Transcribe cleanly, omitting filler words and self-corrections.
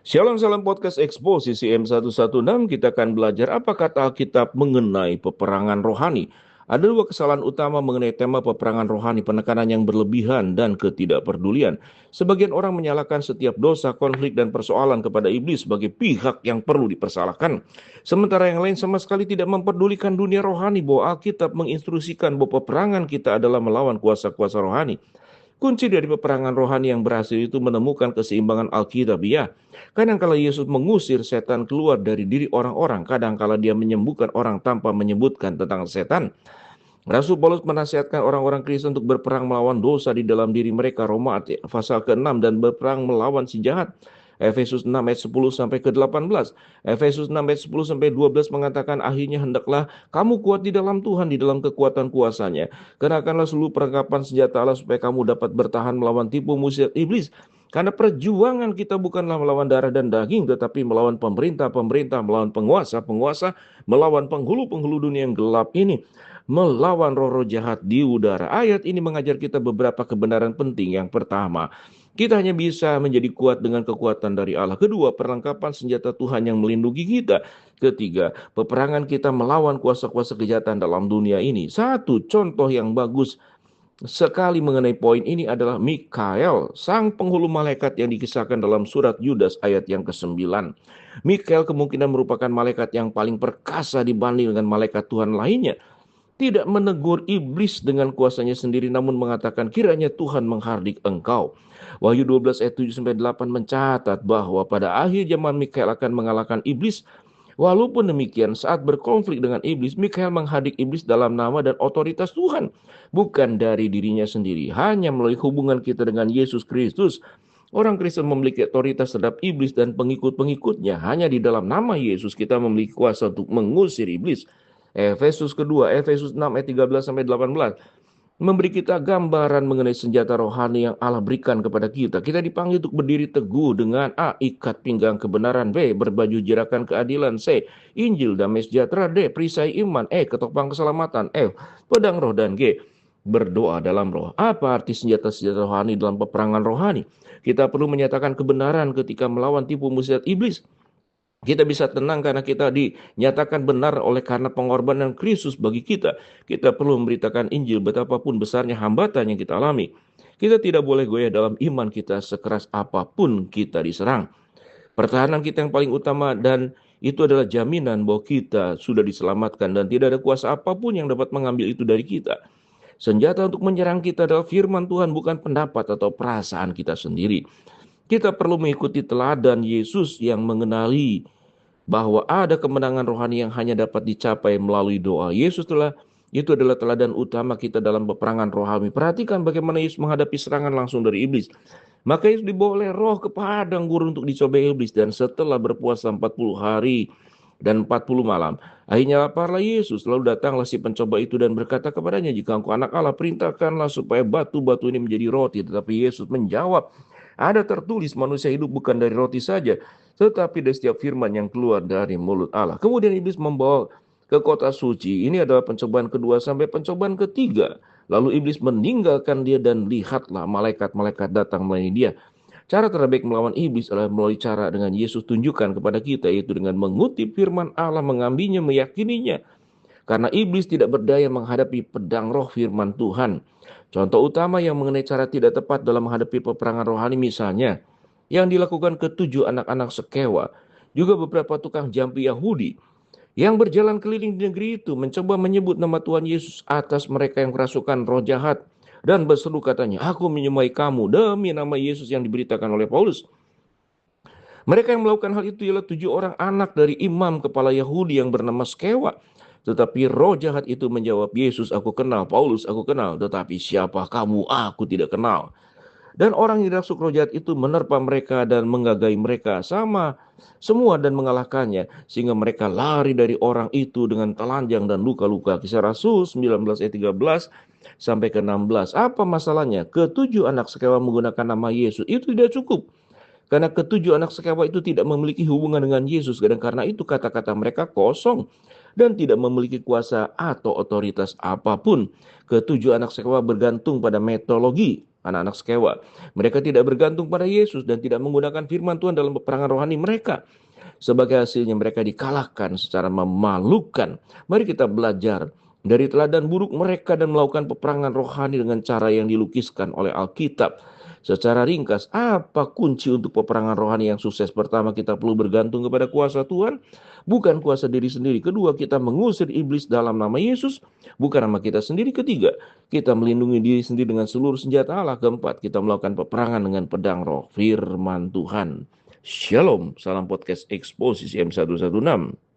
Shalom Salam Podcast Expo CCM 116. Kita akan belajar apa kata Alkitab mengenai peperangan rohani. Ada dua kesalahan utama mengenai tema peperangan rohani, penekanan yang berlebihan dan ketidakpedulian. Sebagian orang menyalahkan setiap dosa, konflik, dan persoalan kepada iblis sebagai pihak yang perlu dipersalahkan. Sementara yang lain sama sekali tidak memperdulikan dunia rohani, bahwa Alkitab menginstruksikan bahwa peperangan kita adalah melawan kuasa-kuasa rohani. Kunci dari peperangan rohani yang berhasil itu menemukan keseimbangan Alkitabiah. Kadangkala Yesus mengusir setan keluar dari diri orang-orang, kadangkala dia menyembuhkan orang tanpa menyebutkan tentang setan. Rasul Paulus menasihatkan orang-orang Kristen untuk berperang melawan dosa di dalam diri mereka, Roma pasal ke-6, dan berperang melawan si jahat. Efesus 6 ayat 10 sampai ke-18. Efesus 6 ayat 10 sampai 12 mengatakan, akhirnya hendaklah kamu kuat di dalam Tuhan, di dalam kekuatan kuasanya. Kenakanlah seluruh perlengkapan senjata Allah supaya kamu dapat bertahan melawan tipu muslihat iblis. Karena perjuangan kita bukanlah melawan darah dan daging, tetapi melawan pemerintah-pemerintah, melawan penguasa-penguasa, melawan penghulu-penghulu dunia yang gelap ini, melawan roh-roh jahat di udara. Ayat ini mengajar kita beberapa kebenaran penting. Yang pertama, kita hanya bisa menjadi kuat dengan kekuatan dari Allah. Kedua, perlengkapan senjata Tuhan yang melindungi kita. Ketiga, peperangan kita melawan kuasa-kuasa kejahatan dalam dunia ini. Satu contoh yang bagus sekali mengenai poin ini adalah Mikael, sang penghulu malaikat yang dikisahkan dalam surat Yudas ayat yang ke-9. Mikael kemungkinan merupakan malaikat yang paling perkasa dibanding dengan malaikat Tuhan lainnya. Tidak menegur iblis dengan kuasanya sendiri, namun mengatakan kiranya Tuhan menghardik engkau. Wahyu 12 ayat 7 sampai 8 mencatat bahwa pada akhir zaman Mikael akan mengalahkan iblis. Walaupun demikian, saat berkonflik dengan iblis, Mikael menghardik iblis dalam nama dan otoritas Tuhan, bukan dari dirinya sendiri. Hanya melalui hubungan kita dengan Yesus Kristus, orang Kristen memiliki otoritas terhadap iblis dan pengikut-pengikutnya. Hanya di dalam nama Yesus kita memiliki kuasa untuk mengusir iblis. Efesus kedua, Efesus 6 ayat 13 sampai 18 memberi kita gambaran mengenai senjata rohani yang Allah berikan kepada kita. Kita dipanggil untuk berdiri teguh dengan A. Ikat pinggang kebenaran. B. Berbaju jerakan keadilan. C. Injil damai sejahtera. D. Perisai iman. E. Ketopang keselamatan. F. Pedang roh. Dan G. Berdoa dalam roh. Apa arti senjata-senjata rohani dalam peperangan rohani? Kita perlu menyatakan kebenaran ketika melawan tipu muslihat iblis. Kita bisa tenang karena kita dinyatakan benar oleh karena pengorbanan Kristus bagi kita. Kita perlu memberitakan Injil betapapun besarnya hambatan yang kita alami. Kita tidak boleh goyah dalam iman kita sekeras apapun kita diserang. Pertahanan kita yang paling utama dan itu adalah jaminan bahwa kita sudah diselamatkan dan tidak ada kuasa apapun yang dapat mengambil itu dari kita. Senjata untuk menyerang kita adalah firman Tuhan, bukan pendapat atau perasaan kita sendiri. Kita perlu mengikuti teladan Yesus yang mengenali bahwa ada kemenangan rohani yang hanya dapat dicapai melalui doa. Itu adalah teladan utama kita dalam peperangan rohani. Perhatikan bagaimana Yesus menghadapi serangan langsung dari iblis. Maka Yesus dibawa oleh roh ke padang gurun untuk dicobai iblis, dan setelah berpuasa 40 hari dan 40 malam, akhirnya laparlah Yesus. Lalu datanglah si pencoba itu dan berkata kepadanya, jika engkau anak Allah, perintahkanlah supaya batu-batu ini menjadi roti. Tetapi Yesus menjawab, ada tertulis manusia hidup bukan dari roti saja, tetapi dari setiap firman yang keluar dari mulut Allah. Kemudian iblis membawa ke kota suci. Ini adalah pencobaan kedua sampai pencobaan ketiga. Lalu iblis meninggalkan dia dan lihatlah malaikat-malaikat datang melayani dia. Cara terbaik melawan iblis adalah melalui cara dengan Yesus tunjukkan kepada kita, yaitu dengan mengutip firman Allah, mengambilnya, meyakininya. Karena iblis tidak berdaya menghadapi pedang roh firman Tuhan. Contoh utama yang mengenai cara tidak tepat dalam menghadapi peperangan rohani misalnya yang dilakukan ketujuh anak-anak sekewa, juga beberapa tukang jampi Yahudi yang berjalan keliling di negeri itu mencoba menyebut nama Tuhan Yesus atas mereka yang kerasukan roh jahat dan berseru katanya, aku menyemai kamu demi nama Yesus yang diberitakan oleh Paulus. Mereka yang melakukan hal itu ialah 7 orang anak dari imam kepala Yahudi yang bernama Skewa. Tetapi roh jahat itu menjawab, Yesus aku kenal, Paulus aku kenal, tetapi siapa kamu? Aku tidak kenal. Dan orang yang dirasuk roh jahat itu menerpa mereka dan menggagai mereka sama semua dan mengalahkannya, sehingga mereka lari dari orang itu dengan telanjang dan luka-luka. Kisah Rasul 19 ayat 13 sampai ke 16. Apa masalahnya? Ketujuh anak sekewa menggunakan nama Yesus itu tidak cukup. Karena ketujuh anak sekewa itu tidak memiliki hubungan dengan Yesus, dan karena itu kata-kata mereka kosong dan tidak memiliki kuasa atau otoritas apapun. Ketujuh anak sekewa bergantung pada metodologi anak-anak Skewa. Mereka tidak bergantung pada Yesus dan tidak menggunakan firman Tuhan dalam peperangan rohani mereka. Sebagai hasilnya mereka dikalahkan secara memalukan. Mari kita belajar dari teladan buruk mereka dan melakukan peperangan rohani dengan cara yang dilukiskan oleh Alkitab. Secara ringkas, apa kunci untuk peperangan rohani yang sukses? Pertama, kita perlu bergantung kepada kuasa Tuhan, bukan kuasa diri sendiri. Kedua, kita mengusir iblis dalam nama Yesus, bukan nama kita sendiri. Ketiga, kita melindungi diri sendiri dengan seluruh senjata Allah. Keempat, kita melakukan peperangan dengan pedang roh, firman Tuhan. Shalom, salam podcast Eksposisi M116.